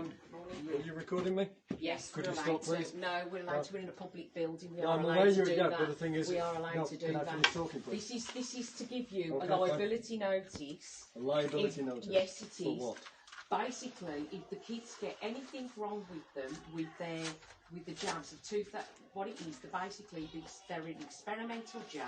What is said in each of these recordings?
Are you recording me? Yes, Could we're you allowed stop, please? to. No, we're allowed to. We're in a public building. We No, are I'm allowed aware to you're do yeah, that. but the thing is, we are allowed no, to do can I that. finish talking, please? This is to give you Okay, a liability notice. A liability notice? Yes, it For is. what? Basically, if the kids get anything wrong with them, with the jabs, what it is, they're an experimental jab.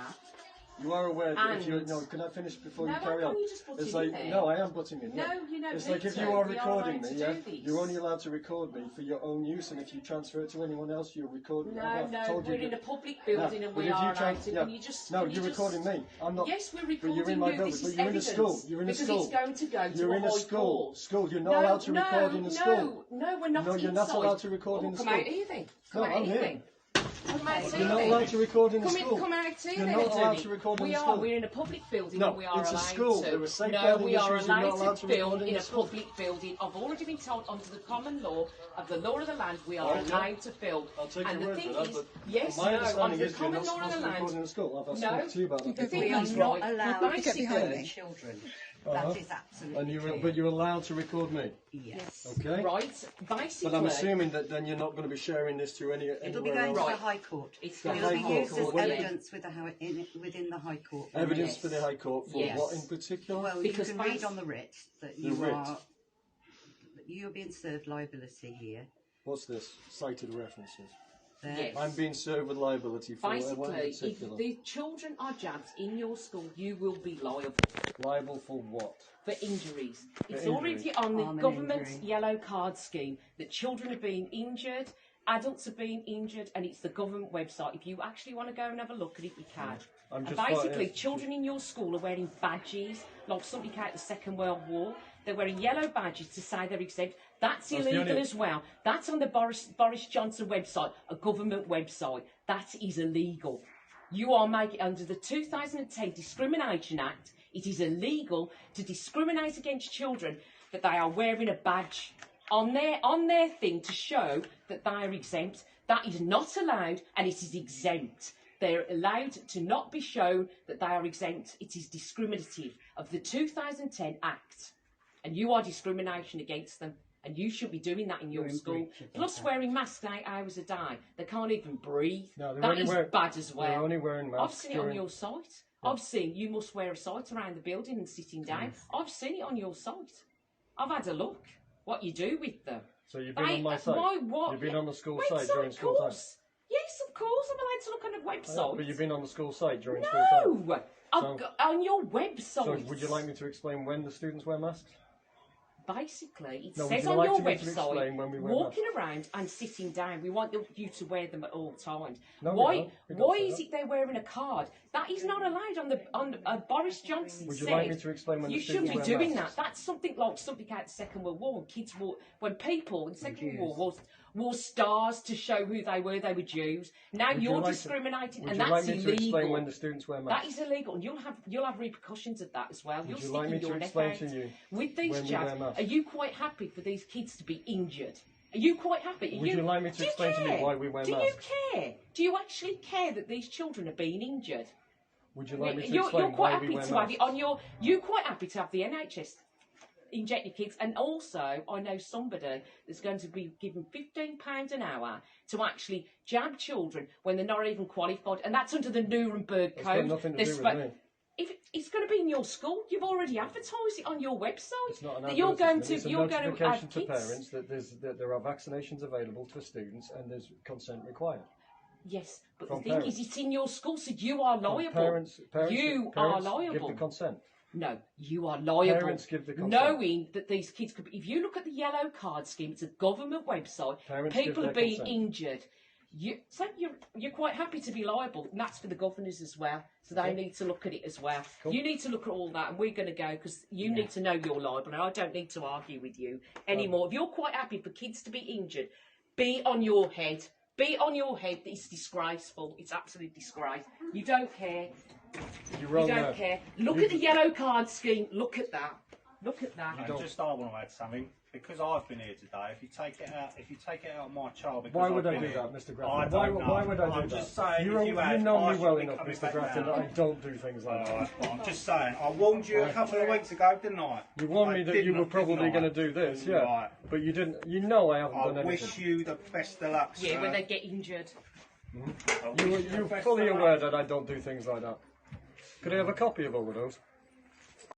You are aware that if you And- no, can I finish before No, you carry on? you just put It's it like in there. no, I am putting in. No, Yeah. you don't It's need like if to. you are We recording allowed me, to yeah, do this. you're only allowed to record me for your own use, and if you transfer it to anyone else, you're recording. No, we're in a public building and but we if you are allowed to. yeah. Can you just? No, can you're you recording just... me. I'm not. Yes, we're But recording you're in my you. building. This But is you're in a evidence. school. You're in a because school. it's going to go to You're a in a high school. court. School. You're not allowed to record in the school. No, we're not. No, you're not inside. allowed to record in the Come school. out here then. No, Come out I'm here here. then. Come out here You're not then. allowed to record in the school. Come out here You're then, not allowed Tony. to record in We the are. school. We're in a public building No, and we are it's a allowed school. to. There are No, safeguarding we are issues. You're not allowed allowed to to film record in in the a school. public building. I've already been told under the common law of the law of the land we are Okay. allowed to film. I'll take and your the word thing for that, is, but yes, my no, understanding under the is you're common not law of supposed the to record in land. the school. I've No, spoken to you about that. the before. thing We are is, not right, allowed but to get film behind me. children. Uh-huh. That is absolutely clear. But you're allowed to record me. Yes. Okay. Right, basically. But I'm assuming that then you're not going to be sharing this to It'll be anywhere going else. to the High Court. It's The It'll High be Court. used as Well, when- evidence within the High Court. Evidence Yes. for the High Court for Yes. what in particular? Well, Because you can read on the writ that The you writ. are that you're being served liability here. What's this? Cited references. There. Yes. I'm being served with liability for what in Basically, if particular. the children are jabbed in your school, you will be liable Liable for what? for injuries. It's injury. already on the Harm and government's injury. yellow card scheme that children are being injured, adults are being injured, and it's the government website. If you actually want to go and have a look at it, you can. I'm And just basically, fighting- children in your school are wearing badges, like something out of the Second World War. They're wearing yellow badges to say they're exempt. That's That's the illegal only- as well. That's on the Boris Johnson website, a government website. That is illegal. You are making, under the 2010 Discrimination Act, it is illegal to discriminate against children that they are wearing a badge on their thing to show that they are exempt. That is not allowed, and it is exempt. They're allowed to not be shown that they are exempt. It is discriminative of the 2010 Act, and you are discrimination against them. And you should be doing that in your You're in school. breach of that Plus, act. wearing masks 8 hours a day. They can't even breathe. No, they're That only is wearing- bad as well. They're only wearing I've masks seen it on during- your site. I've seen you must wear a site around the building and sitting down. I've seen it on your site. I've had a look. What you do with them. So you've been on my site? What? You've been on the school Wait, site so during of school time? course. Yes, of course. I'm allowed to look on the website. But you've been on the school site during school time? No! I've got, on your website. So would you like me to explain when the students wear masks? Basically, it No, would says you on like your me to website, explain when we wear walking around and sitting down, we want you to wear them at all times. No, we why don't. We don't why say is that. it they're wearing a card? That is not allowed on Boris Johnson Would you said. like me to explain when You the shouldn't students be wear doing masks? that. That's something like something out of the Second World War. When kids when people in the Second World War wore stars to show who they were Jews. Now Would you you're like to- discriminating, Would and you that's like me to explain illegal. when the students wear That masks? is illegal, and you'll have repercussions of that as well. You'll Would you stick like in me to your neck explain out. to you With these when we jabs, wear masks? are you quite happy for these kids to be injured? Are you quite happy? Would you like me to do you explain to me care? why we wear Do masks? you care? Do you actually care that these children are being injured? Would you like me to You're explain quite why we happy wear to have masks? it on your. You're quite happy to have the NHS inject your kids, and also I know somebody that's going to be given £15 an hour to actually jab children when they're not even qualified, and that's under the Nuremberg It's Code. got nothing to They're do with spo- me. If it's going to be in your school, you've already advertised it on your website. It's not an that you're going advertisement, it's to a you're going to notification have to kids. parents that there are vaccinations available for students and there's consent required. Yes, but From the thing parents. is, it's in your school, so you are liable. Parents you parents are liable. give the consent. No, you are liable. Parents give the consent. Knowing that these kids could be, if you look at the yellow card scheme, it's a government website. Parents give People their are being consent. injured. So you're quite happy to be liable, and that's for the governors as well. So they need to look at it as well. Cool. You need to look at all that, and we're going to go because you need to know you're liable, and I don't need to argue with you anymore. If you're quite happy for kids to be injured, be on your head. Be on your head. It's disgraceful. It's absolute disgrace. You don't care. You're wrong You don't there. care. Look at the yellow card scheme. Look at that. Look at that. don't. Just I want to add something. because I've been here today, if you take it out of my child, because Why would I've I been do here, that, Mr. I Grafton? don't know. Why would I do I'm that? just saying, you if you had, know I me well should be enough, coming Mr. back Grafton, now. that I don't do things like that. Alright, I'm just saying, I warned you a couple of weeks ago, didn't I? You warned me I that did you were not, probably didn't I? going to do this, yeah. Right. But you didn't. You know I haven't I done anything. wish you the best of luck, Yeah, sir. when they get injured. I wish you the You're best fully of luck. aware that I don't do things like that. Could I have a copy of all of those?